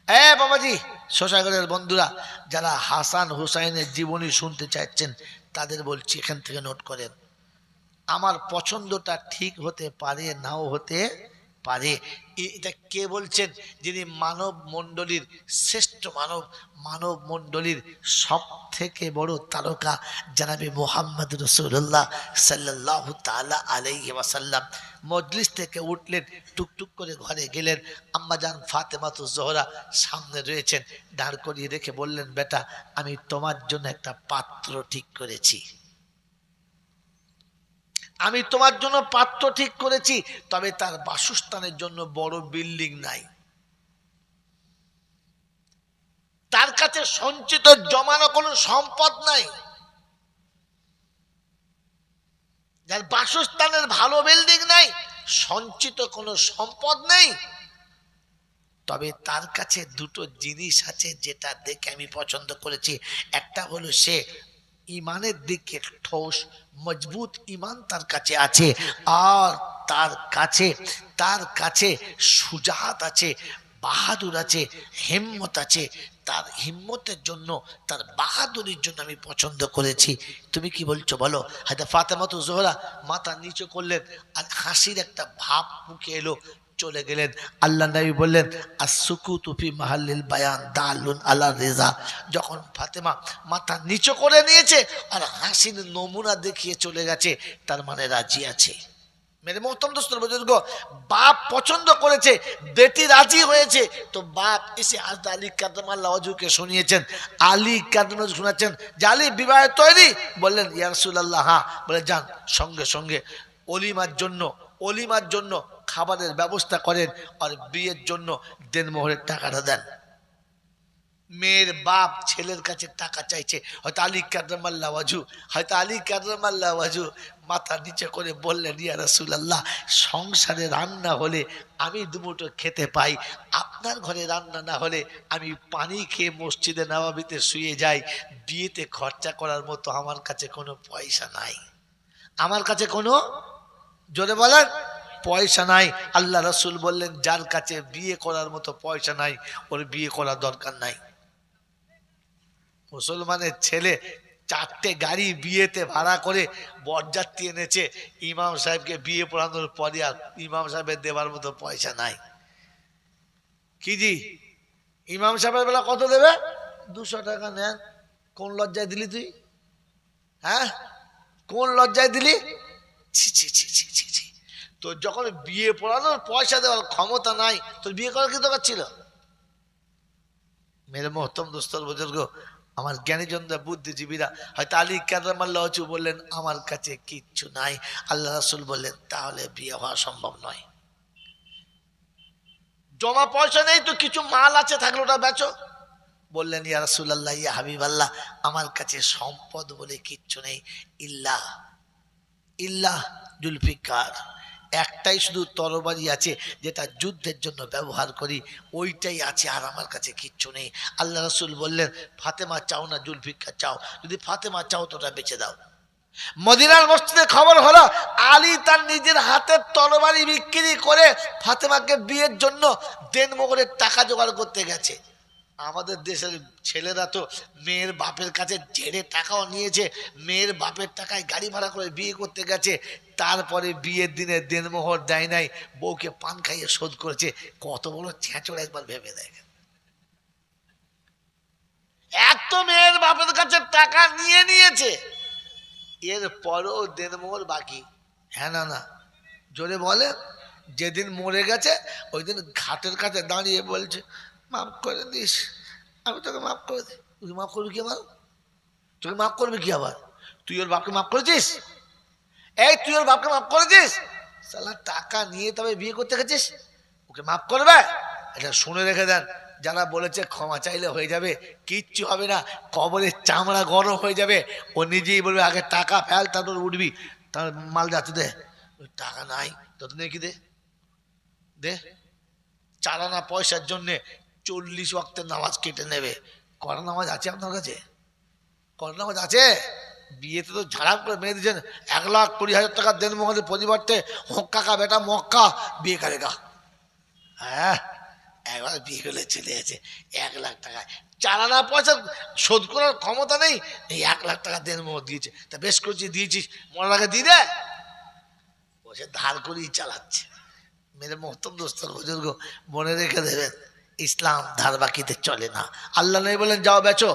বাবাজি, শোষাগরের বন্ধুরা, যারা হাসান হুসাইনের জীবনী শুনতে চাইছেন তাদের বলছি, এখান থেকে নোট করেন। আমার পছন্দটা ঠিক হতে পারে, নাও হতে পারে। এটা কে বলছেন? যিনি মানব মণ্ডলীর শ্রেষ্ঠ মানব মণ্ডলীর সব থেকে বড় তারকা জনাবে মুহাম্মদ রাসূলুল্লাহ সাল্লাল্লাহু তাআলা আলাইহি ওয়াসাল্লাম মজলিস থেকে উঠলেন, টুকটুক করে ঘরে গেলেন। আম্মাজান ফাতেমাতুজ জোহরা সামনে রয়েছেন, দাঁড় করিয়ে রেখে বললেন, বেটা, আমি তোমার জন্য একটা পাত্র ঠিক করেছি। আমি তোমার জন্য পাত্র ঠিক করেছি, তবে তার বাসস্থানের জন্য বড় বিল্ডিং নাই। তার কাছে সঞ্চিত জমানো কোনো সম্পদ নাই। যার বাসস্থানের ভালো বিল্ডিং নাই, সঞ্চিত কোনো সম্পদ নেই, তবে তার কাছে দুটো জিনিস আছে যেটা দেখে আমি পছন্দ করেছি। একটা হলো সে ইমানের দিকে ঠোস মজবুত ইমান তার কাছে আছে, আর তার কাছে সুজাহাত আছে, বাহাদুর আছে, হিম্মত আছে। তার হিম্মতের জন্য, তার বাহাদুরির জন্য আমি পছন্দ করেছি। তুমি কি বলছো বলো? হয়তো ফাতেমাতুজ জোহরা মাথা নিচু করলেন, আর হাসির একটা ভাব মুখে এলো, চলে গেলেন। আল্লাহ নবী বললেন, আসসুকুতু ফি মাহাল্লিল বায়ান দালুন আলা রিজা। যখন ফাতেমা মাথা নিচু করে নিয়েছে আর হাসির নমুনা দেখিয়ে চলে গেছে, তার মানে রাজি আছে। মেরে মোহতরম দোস্তর বুজুর্গ, বাপ পছন্দ করেছে, বেটি রাজি হয়েছে, তো বাপ এসে আজ আলী কাদরামাল্লাহ ওয়াজহুকে শুনিয়েছেন। আলী কাদরামাল্লাহ শোনাচ্ছেন যে আলী বিবাহে তৈরি? বললেন, ইয়া রাসূলুল্লাহ, হ্যাঁ। বলে, যান, সঙ্গে সঙ্গে অলিমার জন্য খাবারের ব্যবস্থা করেন, আর বিয়ের জন্য দেনমোহরের টাকাটা দেন। মেয়ের বাপ ছেলের কাছে টাকা চাইছে, হয়তো আলী কাদরামাল্লাহ ওয়াজহু মাথা নিচে করে বললেন, ইয়া রাসূলুল্লাহ, সংসারে রান্না হলে আমি দুমুঠো খেতে পাই, আপনার ঘরে রান্না না হলে আমি পানি খেয়ে মসজিদে নববীতে শুয়ে যাই। বিয়েতে খরচা করার মতো আমার কাছে কোনো পয়সা নাই। আমার কাছে কোনো, জোরে বলেন, পয়সা নাই। আল্লাহ রাসূল বললেন, যার কাছে বিয়ে করার মতো পয়সা নাই, ওর বিয়ে করার দরকার নাই। মুসলমানের ছেলে 4টে গাড়ি বিয়েতে ভাড়া করে বরযাত্রী এনেছে, ইমাম সাহেবকে বিয়ে পড়ানোর পরে আর ইমাম সাহেবের দেবার মতো পয়সা নাই। কি জি, ইমাম সাহেবের বেলা কত দেবে? 200 টাকা নেন। কোন লজ্জায় দিলি তুই? হ্যাঁ, কোন লজ্জায় দিলি? ছি ছি ছি ছি ছি ছি। তো যখন বিয়ে পড়ানোর পয়সা দেওয়ার ক্ষমতা নাই, তোর বিয়ে করার কি দরকার ছিল? মেরে মোহতরম দোস্তর বুজুর্গ, আমার জ্ঞানীজনরা, বুদ্ধিজীবীরা, হয়তো আলী কাদরামাল্লাহ ওয়াজহু বললেন, আমার কাছে কিচ্ছু নাই। আল্লাহ রাসূল বললেন, তাহলে বিয়ে হওয়া সম্ভব নয়। জমা পয়সা নেই তো কিছু মাল আছে, থাকলে ওটা বেচো। বললেন, ইয়া রাসূলুল্লাহ, ইয়া হাবিবাল্লাহ, আমার কাছে সম্পদ বলে কিচ্ছু নেই, ইল্লাহ জুলফিকার, একটাই শুধু তরবারি আছে যেটা যুদ্ধের জন্য ব্যবহার করি, ওইটাই আছে, আর আমার কাছে কিচ্ছু নেই। আল্লাহ রাসূল বললেন, ফাতেমা চাও না জুলফিকার চাও? যদি ফাতেমা চাও তো ওটা বেচে দাও। মদিনার মসজিদে খবর হলো, আলী তার নিজের হাতের তরবারি বিক্রি করে ফাতেমাকে বিয়ের জন্য দেনমোহরের টাকা জোগাড় করতে গেছে। আমাদের দেশের ছেলেরা তো মেয়ের বাপের কাছে ঝেড়ে টাকাও নিয়েছে, মেয়ের বাপের টাকায় গাড়ি ভাড়া করে বিয়ে করতে গেছে, তারপরে বিয়ের দিনে দেনমোহর দেয় নাই, বউকে পান খাইয়ে শোধ করেছে। কত বড় ছেঁচড় একবার ভেবে দেখেন। এত মেয়ের বাপের কাছে টাকা নিয়ে নিয়েছে, এর পরও দেনমোহর বাকি। হ্যাঁ না না, জোরে বলে। যেদিন মরে গেছে ওই দিন ঘাটের কাছে দাঁড়িয়ে বলছে, মাফ করে দিস, আমি তোকে মাফ করে দিই। তুই মাফ করবি কি আবার? তোকে মাফ করবি কি আবার? তুই ওর বাপকে মাফ করেছিস? এই, তুই ওর বাপকে মাফ করেছিস? শালা টাকা নিয়ে তবে বিয়ে করতে গেছিস, ওকে মাফ করবে? এটা শুনে রেখে দেন, যারা বলেছে ক্ষমা চাইলে হয়ে যাবে, কিচ্ছু হবে না। কবরের চামড়া গরম হয়ে যাবে, ও নিজেই বলবে, আগে টাকা ফেল, তারপর উঠবি। তার মাল যাতে দে, টাকা নাই তত নেই, কি দে দে। চালানা পয়সার জন্যে 40 ওয়াক্তের নামাজ কেটে নেবে। করা নামাজ আছে আপনার কাছে? করা নামাজ আছে? বিয়েতে তো ঝাড়াম করে মেরে দিয়েছেন, 1,20,000 টাকা দেনমোহরের পরিবর্তে হোক কাকা বেটা মক্কা বিয়ে করেগা। হ্যাঁ, একবার বিয়ে করে চলে গেছে 1,00,000 টাকায়, চালানা পয়সা শোধ করার ক্ষমতা নেই, এই 1,00,000 টাকা দেন মোহ দিয়েছে। তা বেশ করছি, দিয়েছিস, মরার আগে দিয়ে দে। বসে ধার করেই চালাচ্ছে। মেরে মহতম দোস্ত বুজুর্গ মনে রেখে দেবেন, ইসলাম ধার বাকিতে চলে না। আল্লাহ নবী বলেন যাও বেচো।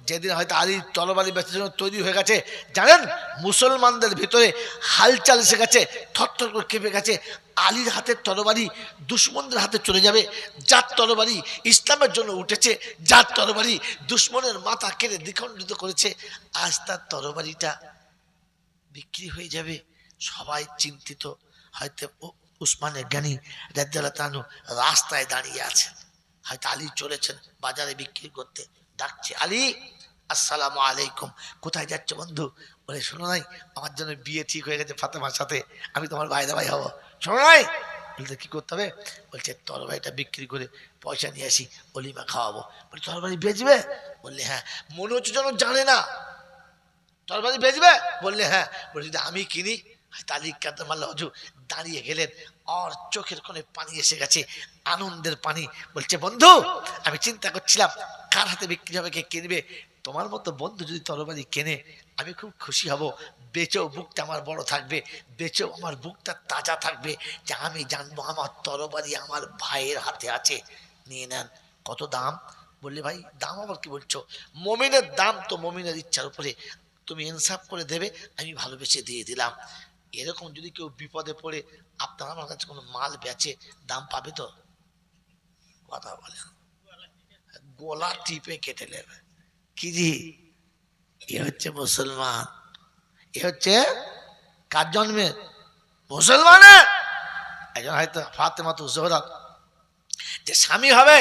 যেদিন হয়তো আলী তরবারি বেচার জন্য তৈরি হয়ে গেছে, জানেন মুসলমানদের ভিতরে হালচাল এসে গেছে, থরথর করে কেঁপে গেছে। আলীর হাতের তরবারি দুশ্মনদের হাতে চলে যাবে। যার তরবারি ইসলামের জন্য উঠেছে, যার তরবারি দুশ্মনের মাথা কেড়ে দ্বিখণ্ডিত করেছে, আজ তার তরবারিটা বিক্রি হয়ে যাবে। সবাই চিন্তিত। হয়তো উসমানে জ্ঞানী রাদিয়াল্লাহু তাআলা রাস্তায় দাঁড়িয়ে আছেন, হয়তো আলী চলেছেন বাজারে বিক্রি করতে। ডাকছে, আলী আসসালামু আলাইকুম। কোথায় যাচ্ছে বন্ধু? বলে শোনো নাই, আমার জন্য বিয়ে ঠিক হয়ে গেছে ফাতেমার সাথে, আমি তোমার ভাইদা ভাই হবো। শোনো নাই? বলতে কি করতে হবে? বলছে তরবারিটা বিক্রি করে পয়সা নিয়ে আসি, অলিমা খাওয়াবো। বলে তরবারি বেচবে? বললে হ্যাঁ। মনে হচ্ছে যেন জানে না। তরবারি বেচবে? বললে হ্যাঁ। বলে যদি আমি কিনি? তালিক কাতে মাল্লা হজু দাঁড়িয়ে গেলেন, আর চোখের কোণে পানি এসে গেছে, আনন্দের পানি। বলছে বন্ধু, আমি চিন্তা করছিলাম কার হাতে বিক্রি হবে, কে কিনবে। তোমার মতো বন্ধু যদি তরবারি কেনে আমি খুব খুশি হব। বেচেও বুকটা আমার বড় থাকবে, বেচেও আমার বুকটা তাজা থাকবে, যে আমি জানবো আমার তরবারি আমার ভাইয়ের হাতে আছে। নিয়ে নেন। কত দাম? বললে ভাই দাম আবার কি বলছো? মমিনের দাম তো মমিনের ইচ্ছার উপরে, তুমি ইনসাফ করে দেবে, আমি ভালোবেসে দিয়ে দিলাম। এরকম যদি কেউ বিপদে পড়ে আপনার আমার কাছে কোনো মাল বেচে, দাম পাবে তো? কথা বলেন। গলা টিপে কেটে নেবে। কি জি, এ হচ্ছে মুসলমান। এ হচ্ছে কার জন্মের? মুসলমানের। একজন হয়তো ফাতেমা তো জোহরা যে স্বামী হবে,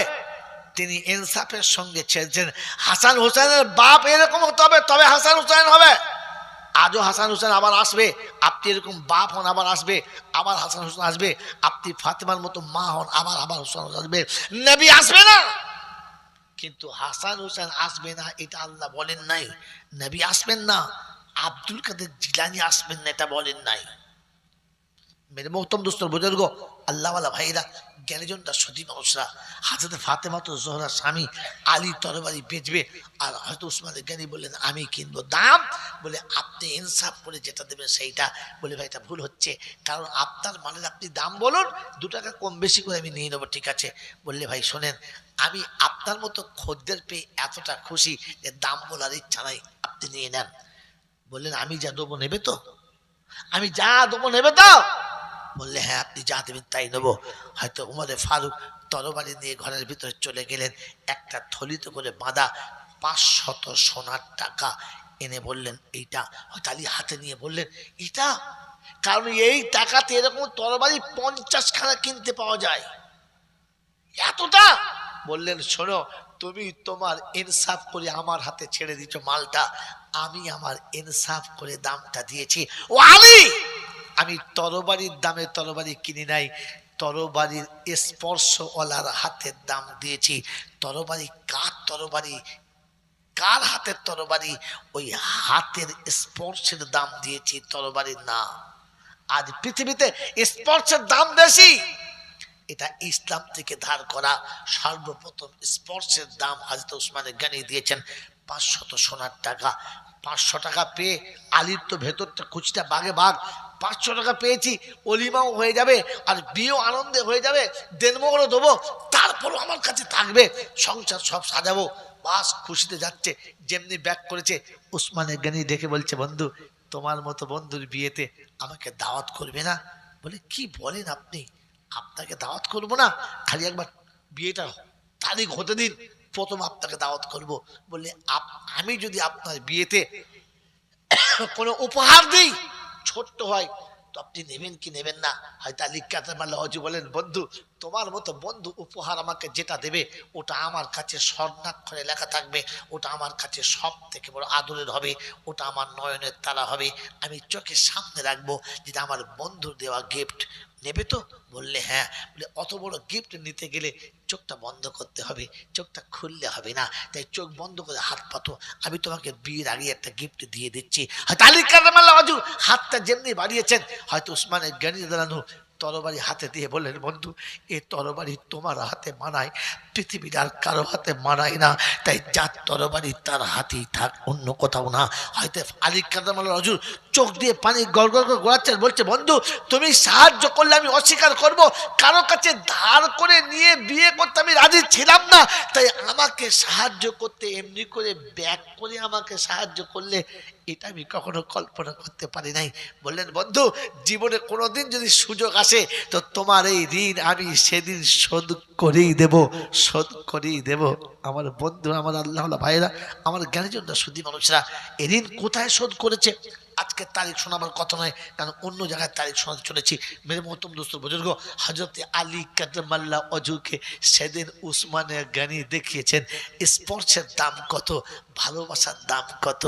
তিনি ইনসাফের সঙ্গে ছেড়েছেন। হাসান হোসেনের বাপ এরকম হতে হবে, তবে হাসান হোসেন হবে। আজও হাসান হোসেন আবার আসবে, আপনি এরকম বাপ হন আবার আসবে, আবার হাসান হোসেন আসবে। আপনি ফাতেমার মতো মা হন, আবার আবার হোসেন আসবে। নবী আসবে না, কিন্তু হাসান হোসেন আসবে না এটা আল্লাহ বলেন নাই। নবী আসবেন না, আব্দুল কাদের জিলানী আসবেন না এটা বলেন নাই। মেরে মোহতম দোস্তর বুজুর্গ আল্লাহওয়ালা ভাইরা, জ্ঞানীজনরা, সতী মানুষরা, হাজরত ফাতেমা তো জোহরার স্বামী আলী তরবারি বেচবে, আর হয়তো উসমানের জ্ঞানী বললেন আমি কিনবো। দাম? বলে আপনি ইনসাফ করে যেটা দেবেন সেইটা। বলে ভাই এটা ভুল হচ্ছে, কারণ আপনার মালের আপনি দাম বলুন, 2 টাকা কম বেশি করে আমি নিয়ে নেবো, ঠিক আছে। বললে ভাই শোনেন, আমি আপনার মতো খদ্দের পেয়ে এতটা খুশি যে দাম বলার ইচ্ছা নাই, আপনি নিয়ে নেন। বললেন আমি যা দেবো নেবে তো? আমি যা দেবো নেবে তো? বললে হ্যাঁ, আপনি যা দেবেন তাই নেবো। হয়তো উমরে ফারুক তরবারি নিয়ে ঘরের ভিতরে চলে গেলেন, একটা থলিতে করে বাঁধা 500 সোনার টাকা এনে বললেন এইটা। হয়তো আলী হাতে নিয়ে বললেন এটা, কারণ এই টাকাতে এরকম তরবারি 50 খানা কিনতে পাওয়া যায়। এতটা? বললেন শোনো, তুমি তোমার ইনসাফ করে আমার হাতে ছেড়ে দিচ্ছ মালটা, আমি আমার ইনসাফ করে দামটা দিয়েছি। ও আলী, আমি তরবারির দামে তরবারি কিনি নাই, তরবারির স্পর্শওয়ালার হাতের দাম দিয়েছি। তরবারি কার তরবারি, কার হাতের তরবারি, ওই হাতের স্পর্শের দাম দিয়েছি, তরবারির না। আজ পৃথিবীতে স্পর্শের দাম বেশি, এটা ইসলাম থেকে ধার করা। সর্বপ্রথম স্পর্শের দাম হযরত উসমানে গনি দিয়েছেন 500 সোনার টাকা। 500 টাকা পেয়ে আলীর তো ভেতরটা কুচিটা বাগে বাগ। 500 টাকা পেয়েছি, অলিমাও হয়ে যাবে আর বিয়েও আনন্দে হয়ে যাবে, দেনমোহরও দেবো, তারপরও আমার কাছে থাকবে, সংসার সব সাজাবো, বাস খুশিতে যাচ্ছে। যেমনি ব্যাক করেছে, উসমানে গনি দেখে বলছে বন্ধু, তোমার মতো বন্ধুর বিয়েতে আমাকে দাওয়াত করবে না? বলে কি বলেন আপনি, আপনাকে দাওয়াত করবো না? খালি একবার বিয়েটা তারিখ হতে দিন, প্রথম আপনাকে দাওয়াত করব। বললে আমি যদি আপনার বিয়েতে কোনো উপহার দিই, ছোট্ট হয়, তো আপনি নেবেন কি নেবেন না? হয়তো আলী কাতামাল্লাহু বলেন বন্ধু, তোমার মতো বন্ধু উপহার আমাকে যেটা দেবে ওটা আমার কাছে স্বর্ণাক্ষরে লেখা থাকবে, ওটা আমার কাছে সব থেকে বড় আদরের হবে, ওটা আমার নয়নের তারা হবে, আমি চোখের সামনে রাখবো, যেটা আমার বন্ধুর দেওয়া গিফট। নেবে তো? বললে হ্যাঁ। বলে অত বড় গিফট নিতে গেলে চোখটা বন্ধ করতে হবে, চোখটা খুললে হবে না, তাই চোখ বন্ধ করে হাত পাতো, আমি তোমাকে বিয়ের আগে একটা গিফট দিয়ে দিচ্ছি। হয়তো আলী কারামাল্লাহু হাতটা যেমনি বাড়িয়েছেন, হয়তো উসমানে গনি রাদিয়াল্লাহু আনহু তরবারি হাতে দিয়ে বললেন, বন্ধু এ তরবারি তোমার হাতে মানায়, পৃথিবীর আর কারো হাতে মানায় না, তাই যার তরবারি তার হাতেই থাক, অন্য কোথাও না। হয়তো আলী কারামাল্লাহু হুজুর চোখ দিয়ে পানি গড় গড় করে গড়াচ্ছেন, বলছে, বন্ধু তুমি সাহায্য করলে আমি অস্বীকার করব? কারো কাছে ধার করে নিয়ে বিয়ে করতে আমি রাজি ছিলাম না, তাই আমাকে সাহায্য করতে এমনি করে ব্যাক করে আমাকে সাহায্য করলে, এটা আমি কখনো কল্পনা করতে পারি নাই। বললেন, বন্ধু জীবনে কোনোদিন যদি সুযোগ আসে তো তোমার এই ঋণ আমি সেদিন শোধ করেই দেব, শোধ করেই দেব। আমার বন্ধু, আমার আল্লাহ ভাইরা, আমার জ্ঞানীজনরা, সুধী মানুষরা, এই ঋণ কোথায় শোধ করেছে আজকে তারিখ শোনাবার কথা নয়, কারণ অন্য জায়গায় তারিখ শোনাতে চলেছি। মেরে মোহতরম দোস্ত বুজুর্গ, হযরতে আলী কারামাল্লাহু ওয়াজহুকে সেদিন উসমানে গনি দেখিয়েছেন স্পর্শের দাম কত, ভালোবাসার দাম কত।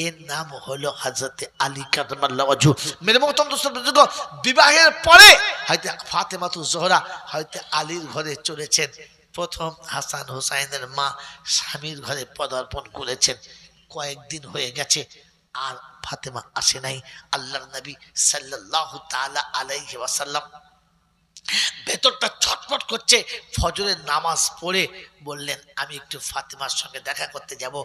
এর নাম হলো হযরতে আলী কারামাল্লাহু ওয়াজহু। মেরে মোহতরম দোস্ত বুজুর্গ, বিবাহের পরে হয়তো ফাতেমাতুজ জোহরা হয়তো আলীর ঘরে চলেছেন। প্রথম হাসান হুসাইনের মা স্বামীর ঘরে পদার্পণ করেছেন। কয়েকদিন হয়ে গেছে, আর ফাতেমা আসে নাই। আল্লাহর নবী সাল্লাল্লাহু তাআলা আলাইহি ওয়াসাল্লাম ভেতরটা ছটফট করছে। ফজরের নামাজ পড়ে বললেন, আমি একটু ফাতেমার সঙ্গে দেখা করতে যাব।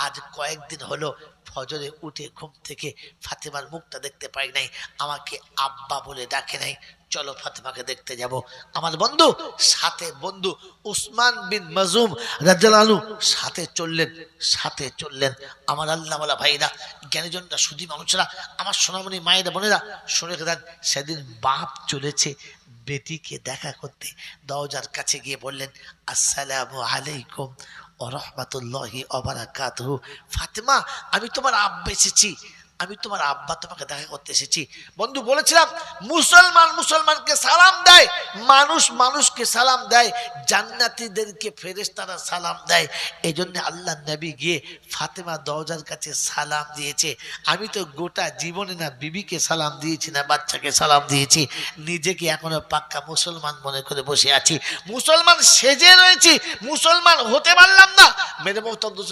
আজ কয়েকদিন হলো ফজরে উঠে ঘুম থেকে ফাতেমার মুখটা দেখতে পাই নাই, আমাকে আব্বা বলে ডাকে নাই, চলো ফাতেমাকে দেখতে যাব। আমার বন্ধু সাথে বন্ধু উসমান বিন মাজুম রাদিয়াল্লাহু আনহু সাথে চললেন, সাথে চললেন। আমার আল্লাহওয়ালা ভাইরা, জ্ঞানীজনরা, সুধী মানুষরা, আমার সোনামণি মায়েরা বোনেরা, শুনে দেন, সেদিন বাপ চলেছে বেটিকে দেখা করতে। দরজার কাছে গিয়ে বললেন, আসসালামু আলাইকুম ওয়া রাহমাতুল্লাহি ওয়া বারাকাতুহু। ফাতেমা, আমি তোমার আব্বা এসেছি, আমি তোমার আব্বা, তোমাকে দেখা করতে এসেছি। বন্ধু বলেছিলাম, মুসলমান মুসলমানকে সালাম দেয়, মানুষ মানুষকে সালাম দেয়, জান্নাতীদেরকে ফেরেশতারা সালাম দেয়। এই জন্য আল্লাহ নবী গিয়ে ফাতেমা দরজার কাছে সালাম দিয়েছে। আমি তো গোটা জীবনে না বিবিকে সালাম দিয়েছি, না বাচ্চাকে সালাম দিয়েছি, নিজেকে এখনো পাক্কা মুসলমান মনে করে বসে আছি। মুসলমান সেজে রয়েছি, মুসলমান হতে পারলাম না। মেরে মোহতরম দোস্ত,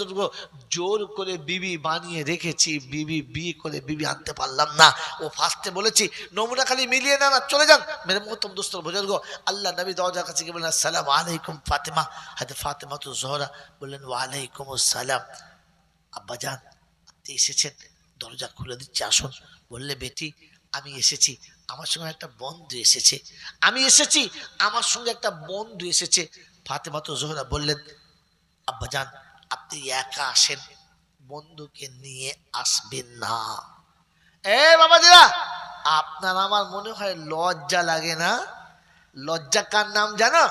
জোর করে বিবি বানিয়ে রেখেছি, বিবি বিয়ে করে বিবি আনতে পারলাম না। ও ফার্স্টে বলেছি নমুনা খালি মিলিয়ে না, চলে যান। মেরে মোহতরম দোস্ত বুজুর্গ, আল্লাহ নবী দরজার কাছে গিয়ে বললেন, আসসালামু আলাইকুম ফাতেমা। হযরত ফাতেমাতুজ জোহরা বললেন, ওয়া আলাইকুম আসসালাম। আব্বাজান আপনি এসেছেন, দরজা খুলে দিচ্ছে, আসুন। বললে, বেটি আমি এসেছি, আমার সঙ্গে একটা বন্ধু এসেছে, আমি এসেছি, আমার সঙ্গে একটা বন্ধু এসেছে। ফাতেমাতুজ জোহরা বললেন, আব্বাজান আপনি একা আসেন, বন্ধুকে নিয়ে আসবেন না। এ বাবাজিরা, আপনার আমার মনে হয় লজ্জা লাগে না? লজ্জা কার নাম জানো?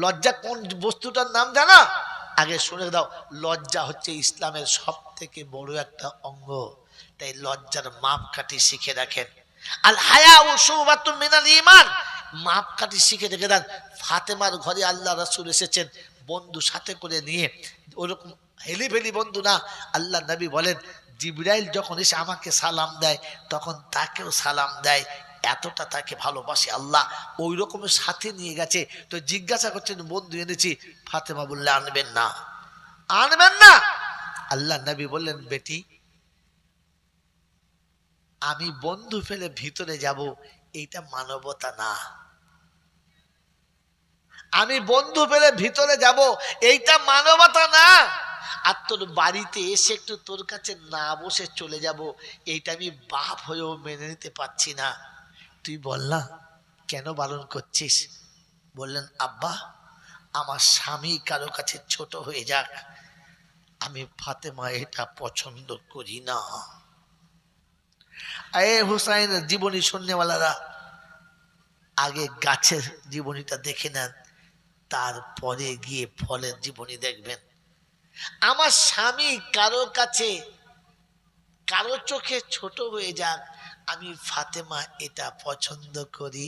লজ্জা কোন বস্তুটার নাম জানো? আগে শুনে দাও, লজ্জা হচ্ছে ইসলামের সব থেকে বড় একটা অঙ্গ, তাই লজ্জার মাপকাঠি শিখে রাখেন। আল হায়া ও শুবাতুম মিনাল ঈমান, মাপকাঠি শিখে রেখে দেন। ফাতেমার ঘরে আল্লাহ রাসূল এসেছেন বন্ধু সাথে করে নিয়ে, ওরকম হেলিভেলি বন্ধু না। আল্লাহ নবী বলেন, জিবরাইল যখন এসে আমাকে সালাম দেয় তখন তাকেও সালাম দেয়, এতটা তাকে ভালোবাসে আল্লাহ। ওই রকমের সাথে নিয়ে গেছে। তো জিজ্ঞাসা করছেন, বন্ধু এনেছি। ফাতেমা বললে, আনবেন না, আনবেন না। আল্লাহ নবী বললেন, বেটি আমি বন্ধু ফেলে ভিতরে যাব, এইটা মানবতা না। আমি বন্ধু ফেলে ভিতরে যাব, এইটা মানবতা না। আর তোর বাড়িতে এসে একটু তোর কাছে না বসে চলে যাব, এইটা আমি বাপ হয়েও মেনে নিতে পারছি না। তুই বল না কেন বারণ করছিস? বললেন, আব্বা আমার স্বামী কারো কাছে ছোট হয়ে যাক, আমি ফাতেমা এটা পছন্দ করি না। এ হুসাইনের জীবনী শুননেওয়ালারা, আগে গাছের জীবনীটা দেখে নেন, তারপরে গিয়ে ফলের জীবনী দেখবেন। আমার স্বামী কারো কাছে, কারো চোখে ছোট হয়ে যাক, আমি ফাতেমা এটা পছন্দ করি।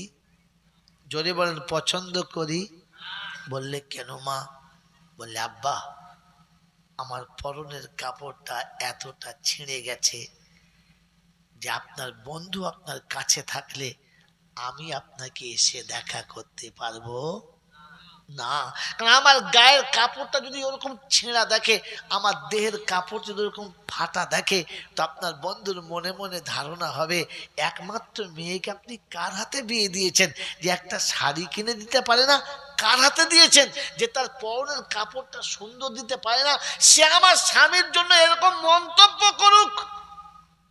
জোরে বলেন, পছন্দ করি। বললে, কেন মা? বললে, আব্বা আমার পরনের কাপড়টা এতটা ছিঁড়ে গেছে যে আপনার বন্ধু আপনার কাছে থাকলে আমি আপনাকে এসে দেখা করতে পারবো না, কারণ আমার গায়ের কাপড়টা যদি ওরকম ছেঁড়া দেখে, আমার দেহের কাপড় যদি ওরকম ফাটা দেখে, তো আপনার বন্ধুর মনে মনে ধারণা হবে একমাত্র মেয়েকে আপনি কার হাতে বিয়ে দিয়েছেন, যে একটা শাড়ি কিনে দিতে পারে না, কার হাতে দিয়েছেন, যে তার পরনের কাপড়টা সুন্দর দিতে পারে না, সে আমার স্বামীর জন্য এরকম মন্তব্য করুক।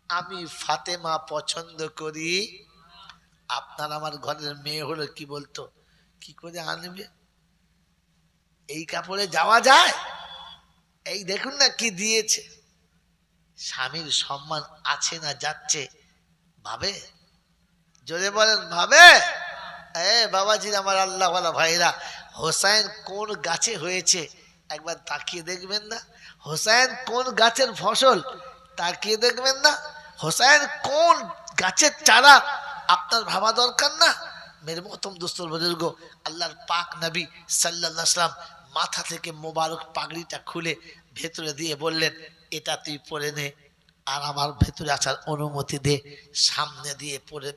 আমি ফাতেমা পছন্দ করি। আপনার আমার ঘরের মেয়ে হলো কি বলতো, কি করে আনবে, এই কাপড়ে যাওয়া যায়, এই দেখুন না কি দিয়েছে। স্বামীর সম্মান আছে না যাচ্ছে, ভাবে, জোরে বলেন ভাবে। বাবাজি আমার আল্লাহওয়ালা ভাইরা, হোসাইন কোন গাছে হয়েছে একবার তাকিয়ে দেখবেন না? হোসাইন কোন গাছের ফসল তাকিয়ে দেখবেন না? হোসাইন কোন গাছের চারা আপনার ভাবা দরকার না? মেরে মহতম দোস্তর বুজুর্গ, আল্লাহর পাক নবী সাল্লাল্লাহু আলাইহি সাল্লাম মাথা থেকে মোবারক পাগড়িটা খুলে ভেতরে দিয়ে বললেন, এটা তুই পরে নে, আর আমার ভেতরে আসার অনুমতি দে। সামনে দিয়ে পরে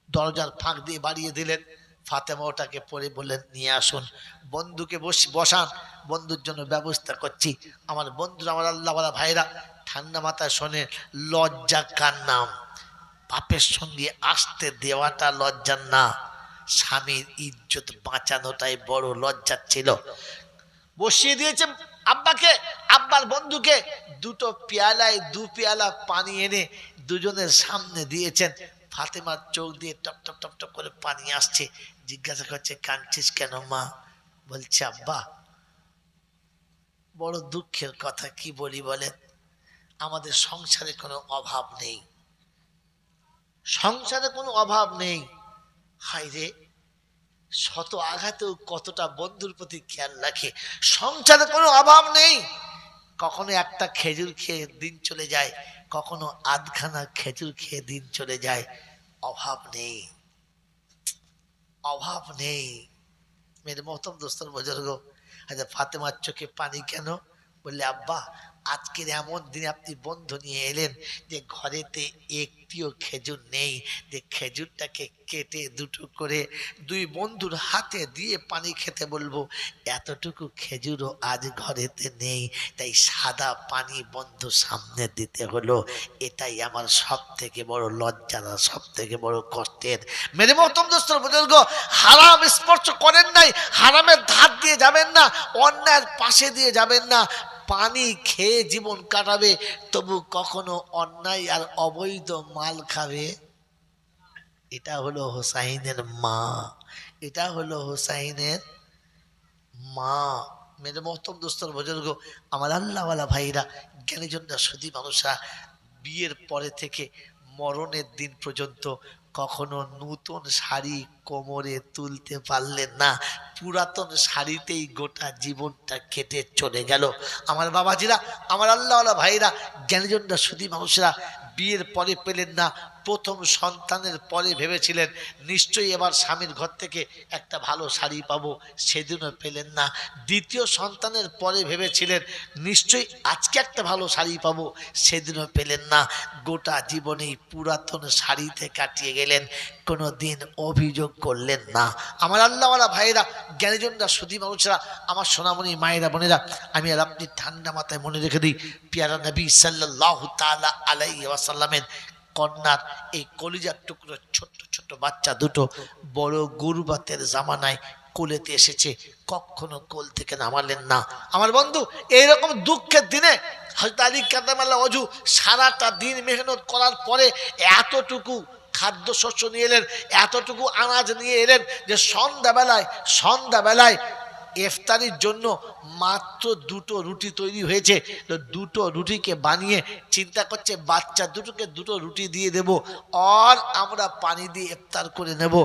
দরজার ফাঁক দিয়ে বাড়িয়ে দিলেন। ফাতেমা ওটাকে পরে বললেন, নিয়ে আসুন। বন্ধুকে বসান, বন্ধুর জন্য ব্যবস্থা করছি। আমার বন্ধুরা, আমার আল্লাহওয়ালা ভাইরা, ঠান্ডা মাথায় শোনে, লজ্জা কার নাম? পাপের সঙ্গে আসতে দেওয়াটা লজ্জার না, স্বামীর ইজ্জত বাঁচানোটাই বড় লজ্জার ছিল। বসিয়ে দিয়েছে আব্বাকে, আব্বার বন্ধুকে দুটো পেয়ালায় দু পেয়ালা পানি এনে দুজনের সামনে দিয়েছেন। ফাতেমার চোখ দিয়ে টপ টপ টপ টপ করে পানি আসছে। জিজ্ঞাসা করছে, কাঁদছিস কেন মা? বলছে, আব্বা বড় দুঃখের কথা, কি বলি বলেন, আমাদের সংসারে কোনো অভাব নেই, সংসারে কোনো অভাব নেই। হায় রে, শত আঘাতেও কতটা বন্ধুর প্রতি খেয়াল রাখে। সংসারে কোনো অভাব নেই, কখনো একটা খেজুর খেয়ে দিন চলে যায়, কখনো আধখানা খেজুর খেয়ে দিন চলে যায়। অভাব নেই, অভাব নেই। মেরে মহতম দোস্তর বুজুর্গ, আচ্ছা ফাতেমার চোখে পানি কেন? বললে, আব্বা আজকের এমন দিনে আপনি বন্ধু নিয়ে এলেন যে ঘরেতে একটিও খেজুর নেই, যে খেজুরটাকে কেটে দুটো করে দুই বন্ধুর হাতে দিয়ে পানি খেতে বলবো, এতটুকু খেজুরও আজ ঘরেতে নেই, তাই সাদা পানি বন্ধু সামনে দিতে হলো। এটাই আমার সব থেকে বড় লজ্জার, সব থেকে বড় কষ্টের। মেরে মহতম দোস্তর বুজুর্গ, হারাম স্পর্শ করেন নাই, হারামের ধার দিয়ে যাবেন না, অন্যায়ের পাশে দিয়ে যাবেন না, পানি খেয়ে জীবন কাটাবে, তবু কখনো অন্যায় আর অবৈধ মাল খাবে। এটা হলো হোসাইনের মা, এটা হলো হোসাইনের মা। মেরে মহতম দোস্তর বুজুর্গ, আমার আল্লাহওয়ালা ভাইরা, জ্ঞানীজনরা, সুধী মানুষরা, বিয়ের পরে থেকে মরণের দিন পর্যন্ত কখনো নতুন শাড়ি কোমরে তুলতে পারলেন না, পুরাতন শাড়িতেই গোটা জীবনটা কেটে চলে গেল। আমার বাবাজিরা, আমার আল্লাহওয়ালা ভাইরা, জ্ঞানীজনরা, সুধী মানুষরা, বিয়ের পরে পেলেন না, প্রথম সন্তানের পরে ভেবেছিলেন নিশ্চয়ই এবার স্বামীর ঘর থেকে একটা ভালো শাড়ি পাবো, সেদিনও পেলেন না। দ্বিতীয় সন্তানের পরে ভেবেছিলেন নিশ্চয়ই আজকে একটা ভালো শাড়ি পাবো, সেদিনও পেলেন না। গোটা জীবনেই পুরাতন শাড়িতে কাটিয়ে গেলেন, কোনো দিন অভিযোগ করলেন না। আমার আল্লাহওয়ালা ভাইয়েরা, জ্ঞানীজনরা, সুধী মানুষরা, আমার সোনামণি মায়েরা, বোনেরা, আমি আর আপনি ঠান্ডা মাথায় মনে রেখে দিই, পিয়ারা নবী সাল্লাল্লাহু তাআলা আলাইহি ওয়াসাল্লামের কন্যার এই কলিজার টুকরো ছোট্ট ছোট্ট বাচ্চা দুটো বড় গুরবাতের জামানায় কোলেতে এসেছে, কখনো কোল থেকে নামালেন না। আমার বন্ধু, এইরকম দুঃখের দিনে হযরত আলী কারামাল্লাহু ওয়াজহু সারাটা দিন মেহনত করার পরে এতটুকু খাদ্য শস্য নিয়ে এলেন, এতটুকু আনাজ নিয়ে এলেন, যে সন্ধ্যাবেলায় ইফতারির জন্য মাত্র দুটো রুটি তৈরি হয়েছে। তো দুটো রুটিকে বানিয়ে চিন্তা করছে বাচ্চা দুটোকে দুটো রুটি দিয়ে দেব, আর আমরা পানি দিয়ে ইফতার করে নেব।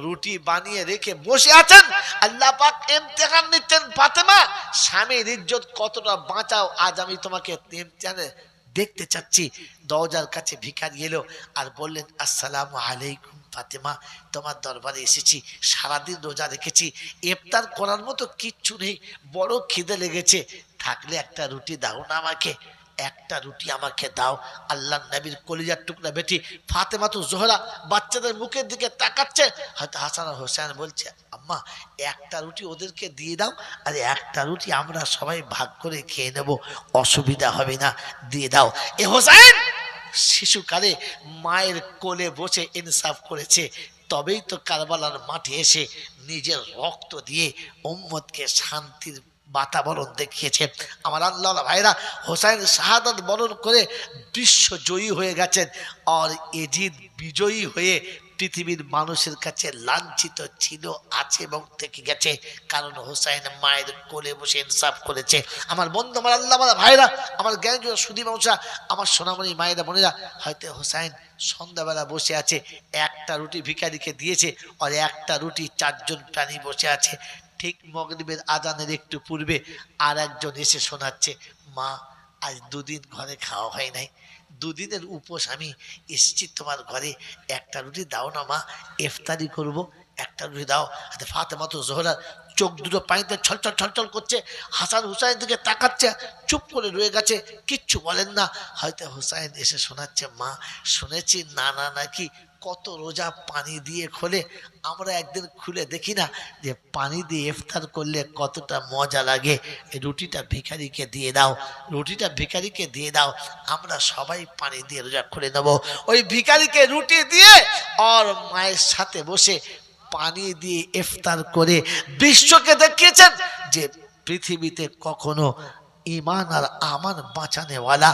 রুটি বানিয়ে রেখে বসে আছেন, আল্লাহ পাক ইমতিহান নিচ্ছেন, ফাতেমা স্বামীর ইজ্জত কতটা বাঁচাও, আজ আমি তোমাকে ইমতিহানে দেখতে চাচ্ছি। দরজার কাছে ভিখারি এলো আর বললেন, আসসালামু আলাইকুম ফাতেমা, তোমার দরবারে এসেছি, সারাদিন রোজা রেখেছি, ইফতার করার মতো কিচ্ছু নেই, বড় খিদে লেগেছে, থাকলে একটা রুটি দাও না আমাকে। একটা রুটি আমাকে দাও। আল্লাহ নবীর কলিজার টুকরা বেটি ফাতেমাতু জোহরা বাচ্চাদের মুখের দিকে তাকাচ্ছে। হয়তো হাসান আর হোসেন বলছে, আম্মা একটা রুটি ওদেরকে দিয়ে দাও, আর একটা রুটি আমরা সবাই ভাগ করে খেয়ে নেব, অসুবিধা হবে না, দিয়ে দাও। এ হোসেন শিশুকালে মায়ের কোলে বসে ইনসাফ করেছে, তবেই তো কারবালার মাঠে এসে নিজের রক্ত দিয়ে উম্মতকে শান্তির বাতাবরণ দেখিয়েছে। আমার আল্লাহ ভাইরা, হোসাইন শাহাদাত বরণ করে বিশ্বজয়ী হয়ে গেছেন, আর এজিদ বিজয়ী হয়ে পৃথিবীর মানুষের কাছে লাঞ্ছিত ছিল, আছে এবং থেকে গেছে, কারণ হোসাইন মায়ের কোলে বসে ইনসাফ করেছে। আমার বন্ধু, আমার আল্লাহ ভাইরা, আমার জ্ঞান সুদী মানুষরা, আমার সোনামণি মায়েরা বোনেরা, হয়তো হোসাইন সন্ধ্যাবেলা বসে আছে, একটা রুটি ভিখারিকে দিয়েছে, আর একটা রুটি চারজন প্রাণী বসে আছে। ঠিক মাগরিবের আজানের একটু পূর্বে আর একজন এসে শোনাচ্ছে, মা আজ দুদিন ঘরে খাওয়া হয় নাই, দুদিনের উপোস আমি এসেছি তোমার ঘরে, একটা রুটি দাও না মা, ইফতারি করব, একটা রুটি দাও। ফাতেমাতু জোহরার চোখ দুটো পানিতে ছলছল ছলছল করছে, হাসান হুসাইন দিকে তাকাচ্ছে, চুপ করে রয়ে গেছে, কিচ্ছু বলেন না। হয়তো হুসাইন এসে শোনাচ্ছে, মা শুনেছি নানা নাকি কত রোজা পানি দিয়ে খোলে, আমরা একদিন খুলে দেখি না যে পানি দিয়ে ইফতার করলে কতটা মজা লাগে, রুটিটা ভিখারিকে দিয়ে দাও, রুটিটা ভিখারিকে দিয়ে দাও, আমরা সবাই পানি দিয়ে রোজা খুলে নেব। ওই ভিখারিকে রুটি দিয়ে আর মায়ের সাথে বসে পানি দিয়ে ইফতার করে বিশ্বকে দেখিয়েছেন যে পৃথিবীতে কখনো ঈমান আর আমান বাঁচানেওয়ালা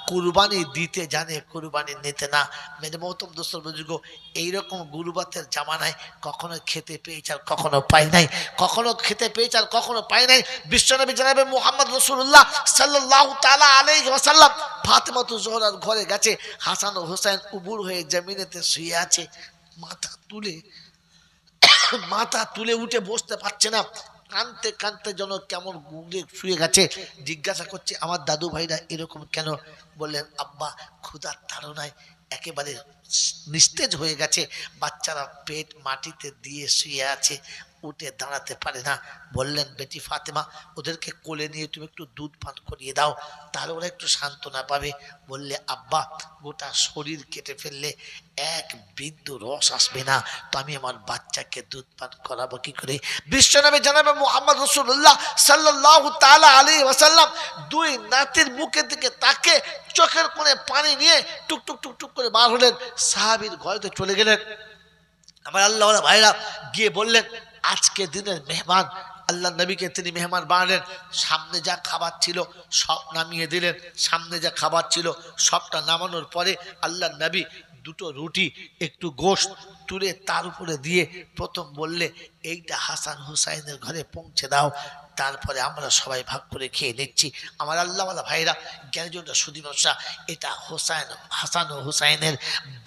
কুরবানি দিতে জানে, কুরবানি নিতে না। মেরে মহতম দোস্তর বুজুর্গ, এইরকম গুরুবাতের জামানায় কখনো খেতে পেয়েছে আর কখনো পাই নাই, কখনো খেতে পেয়েছে আর কখনো পাই নাই। বিশ্বনবী জনাবে মুহাম্মদ রাসূলুল্লাহ সাল্লাল্লাহু তাআলা আলাইহি ওয়াসাল্লাম ফাতেমাতু জোহরার ঘরে গেছে, হাসান ও হোসেন উবুর হয়ে জমিনেতে শুয়ে আছে, মাথা তুলে উঠে বসতে পারছে না, কানতে কানতে যেন কেমন গুগলে শুয়ে গেছে। জিজ্ঞাসা করছে, আমার দাদু ভাইরা এরকম কেন? বললেন, আব্বা ক্ষুধার তাড়নায় একেবারে নিস্তেজ হয়ে গেছে, বাচ্চারা পেট মাটিতে দিয়ে শুয়ে আছে, উঠে দাঁড়াতে পারে না। বললেন, বেটি ফাতেমা ওদেরকে কোলে নিয়ে তুমি একটু দুধ পান করিয়ে দাও, তাহলে ওরা একটু সান্ত্বনা পাবে। বললে, আব্বা গোটা শরীর কেটে ফেললে এক বিন্দু রস আসবে না, তো আমি আমার বাচ্চাকে দুধ পান করাবো কি করে? বিশ্বনবী জনাবে মুহাম্মদ রাসূলুল্লাহ সাল্লাল্লাহু তাআলা আলাইহি ওয়াসাল্লাম দুই নাতির মুখের দিকে তাকে চোখের কোণে পানি নিয়ে টুকটুক টুকটুক করে বার হলেন, সাহাবীর ঘরেতে চলে গেলেন। আমার আল্লাহ ভাইরা গিয়ে বললেন, আজকে দিনের মেহমান আল্লাহ নবীকে তিনি মেহমান বানালেন, সামনে যা খাবার ছিল সব নামিয়ে দিলেন। সামনে যা খাবার ছিল সবটা নামানোর পরে আল্লাহ নবী দুটো রুটি একটু গোশত তুলে তার উপরে দিয়ে প্রথম বললে, এইটা হাসান হুসাইনের ঘরে পৌঁছে দাও, তারপরে আমরা সবাই ভাগ করে খেয়ে নিচ্ছি। আমার আল্লাহওয়ালা ভাইরা, জ্ঞানীজনরা সুদীমশা, এটা হাসান ও হুসাইনের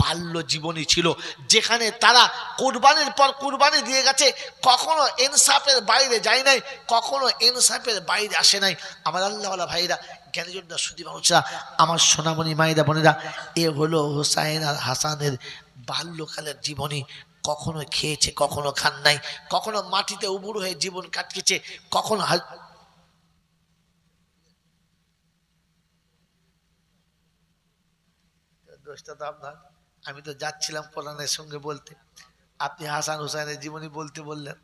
বাল্য জীবনী ছিল, যেখানে তারা কুরবানির পর কুরবানি দিয়ে গেছে, কখনো ইনসাফের বাইরে যায় নাই, কখনো ইনসাফের বাইরে আসে নাই। আমার আল্লাহওয়ালা ভাইরা, জ্ঞানীজনরা সুদীমশা, আমার সোনামণি মায়েরা বোনেরা, এ হলো হুসাইন আর হাসানের বাল্যকালের জীবনী। কখনো খেয়েছে, কখনো খান নাই, কখনো মাটিতে উবুর হয়ে জীবন কাটিয়েছে, কখনো দোষটা তো আপনার, আমি তো যাচ্ছিলাম কোরআনের সঙ্গে বলতে, আপনি হাসান হুসাইনের জীবনী বলতে বললেন,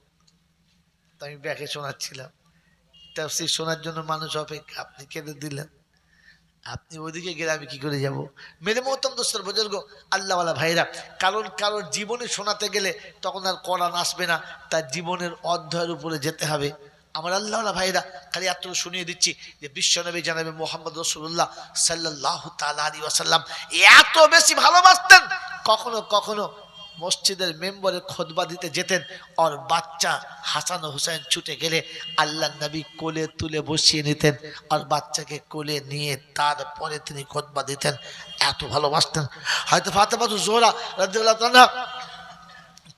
তো আমি ব্যাকে শোনাচ্ছিলাম, তাফসীর শোনার জন্য মানুষ অপেক্ষা, আপনি কেঁদে দিলেন, আপনি ওইদিকে গেলে আমি কি করে যাব? মেরে মহতম দোস্তর বুজুর্গ, আল্লাহওয়ালা ভাইরা, কারোর জীবনে শোনাতে গেলে তখন আর কোরআন আসবে না, তার জীবনের অধ্যায়ের উপরে যেতে হবে। আমার আল্লাহওয়ালা ভাইরা, খালি এত শুনিয়ে দিচ্ছি যে বিশ্বনবী জনাবে মুহাম্মদ রাসূলুল্লাহ সাল্লাল্লাহু তাআলা আলাইহি ওয়াসাল্লাম এত বেশি ভালোবাসতেন, কখনো কখনো মসজিদের মেম্বরে খুতবা দিতে যেতেন, আর বাচ্চা হাসান ও হুসাইন ছুটে গেলে আল্লাহ নবী কোলে তুলে বসিয়ে নিতেন, আর বাচ্চাকে কোলে নিয়ে তারপরে তিনি খুতবা দিতেন, এত ভালোবাসতেন। হয়তো ফাতেমাতু জোহরা রাদিয়াল্লাহু তাআলা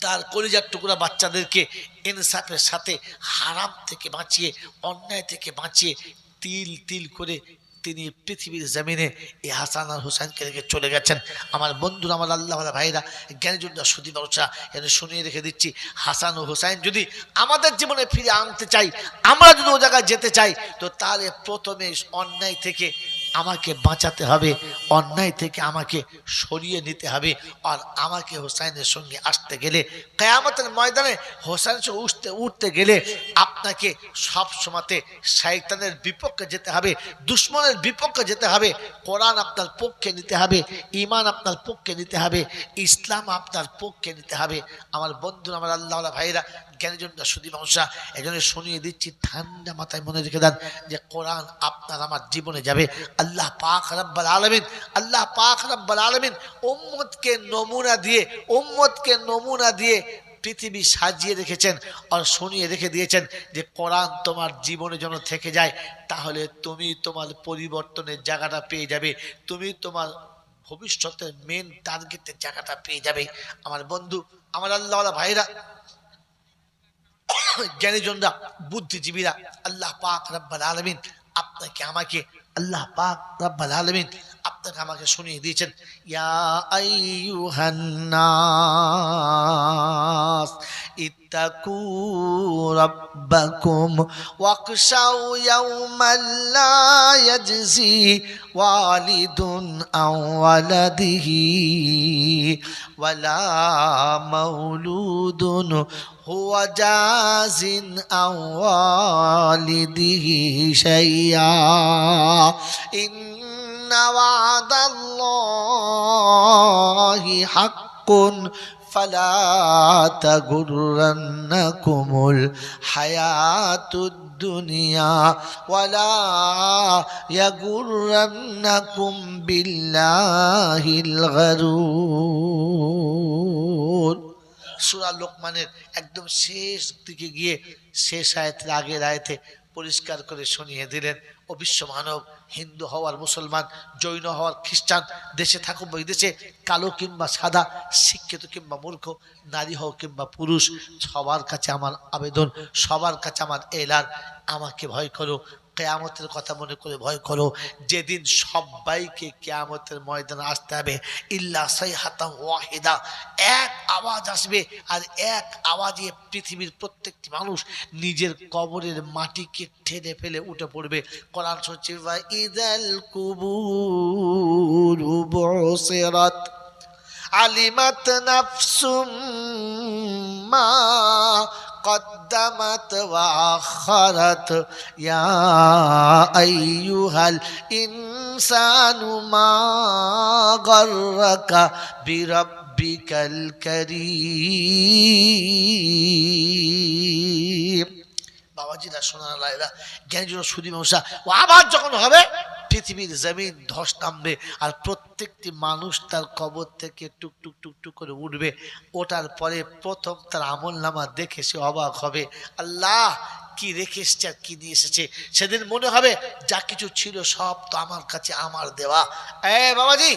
তার কলিজার টুকরা বাচ্চাদেরকে ইনসাফের সাথে হারাম থেকে বাঁচিয়ে, অন্যায় থেকে বাঁচিয়ে তিল তিল করে তিনি পৃথিবীর জমিনে এই হাসান আর হুসাইনকে রেখে চলে গেছেন। আমার বন্ধুরা, আমার আল্লাহওয়ালা ভাইরা, জ্ঞানীজনরা সুদী ব্যবসা এনে শুনিয়ে রেখে দিচ্ছি, হাসান ও হুসাইন যদি আমাদের জীবনে ফিরে আনতে চাই, আমরা যদি ও জায়গায় যেতে চাই, তো তাহলে প্রথমে অন্যায় থেকে আমাকে বাঁচাতে হবে, অন্যায় থেকে আমাকে সরিয়ে নিতে হবে। আর আমাকে হোসাইনের সঙ্গে আসতে গেলে, কিয়ামতের ময়দানে হোসাইনের সঙ্গে উঠতে গেলে আপনাকে সব সময়তে শয়তানের বিপক্ষে যেতে হবে, দুশমনের বিপক্ষে যেতে হবে। কোরআন আপনার পক্ষে নিতে হবে, ঈমান আপনার পক্ষে নিতে হবে, ইসলাম আপনার পক্ষে নিতে হবে। আমার বন্ধুরা, আমার আল্লাহওয়ালা ভাইরা, জ্ঞানীজনরা, সুধী মানুষরা, এজন্য শুনিয়ে দিচ্ছি, ঠান্ডা মাথায় মনে রেখে দেন যে কোরআন আপনার আমার জীবনে যাবে। আল্লাহ পাক রব্বুল আলামিন উম্মতকে নমুনা দিয়ে পৃথিবী সাজিয়ে রেখেছেন আর শুনিয়ে রেখে দিয়েছেন যে কোরআন তোমার জীবনে যেন থেকে যায়, তাহলে তুমি তোমার পরিবর্তনের জায়গাটা পেয়ে যাবে, তুমি তোমার ভবিষ্যতের মেন টার্গেটের জায়গাটা পেয়ে যাবে। আমার বন্ধু, আমার আল্লাহওয়ালা ভাইরা, জ্ঞানীজনরা, বুদ্ধিজীবীরা, আল্লাহ পাক রব্বুল আলামিন আপনাকে আমাকে শুনিয়ে দিয়েছেন, ইয়া আইয়ুহান নাস ইত্তাকু রাব্বাকুম ওয়াখশাউ ইয়াওমান লা ইয়াজজি ওয়ালিদুন আন ওয়ালাদিহি ওয়ালা মাউলুদুন হুয়া জাজিন আন ওয়ালিদিহি শাইয়া ইন্না ওয়াদাল্লাহি হাক্কুন ফালা তাগুররান্নাকুমুল হায়াতুদ দুনিয়া ওয়ালা ইয়াগুররান্নাকুম বিল্লাহিল গারুর। সূরা লোকমানের একদম শেষ দিকে গিয়ে শেষ আয়াতের আগের আয়াতে পরিষ্কার করে শুনিয়ে দিলেন, ও বিশ্ব মানব, হিন্দু হওয়ার, মুসলমান, জৈন হওয়ার, খ্রিস্টান, দেশে থাকুক বিদেশে, কালো কিংবা সাদা, শিক্ষিত কিংবা মূর্খ, নারী হোক কিংবা পুরুষ, সবার কাছে আমার আবেদন, সবার কাছে আমার এলান, আমাকে ভয় করো, কিয়ামতের কথা মনে করে ভয় করো। যেদিন সবাইকে কিয়ামতের ময়দানে আসতে হবে, ইল্লা সাইহাতান ওয়াহিদা, এক আওয়াজ আসবে, আর এক আওয়াজে পৃথিবীর প্রত্যেকটি মানুষ নিজের কবরের মাটিকে ঠেলে ফেলে উঠে পড়বে। কোরআন হচ্ছে ওয়া ইযাল কুবুরু বুসিরাত আলিমাত নাফসুম মা قدمت وأخرت يا أيها الإنسان ما غرك بربك الكريم। বাবাজিরা, সোনার লাইলা, জ্ঞানীজন, সুধী মানুষরা, ও আবার যখন হবে পৃথিবীর জমিন ধস নামবে আর প্রত্যেকটি মানুষ তার কবর থেকে টুক টুক টুক টুক করে উঠবে। ওঠার পরে প্রথম তার আমল নামা দেখে সে অবাক হবে, আল্লাহ কি রেখে এসছে আর কি নিয়ে এসেছে। সেদিন মনে হবে যা কিছু ছিল সব তো আমার কাছে আমার দেওয়া। বাবাজি,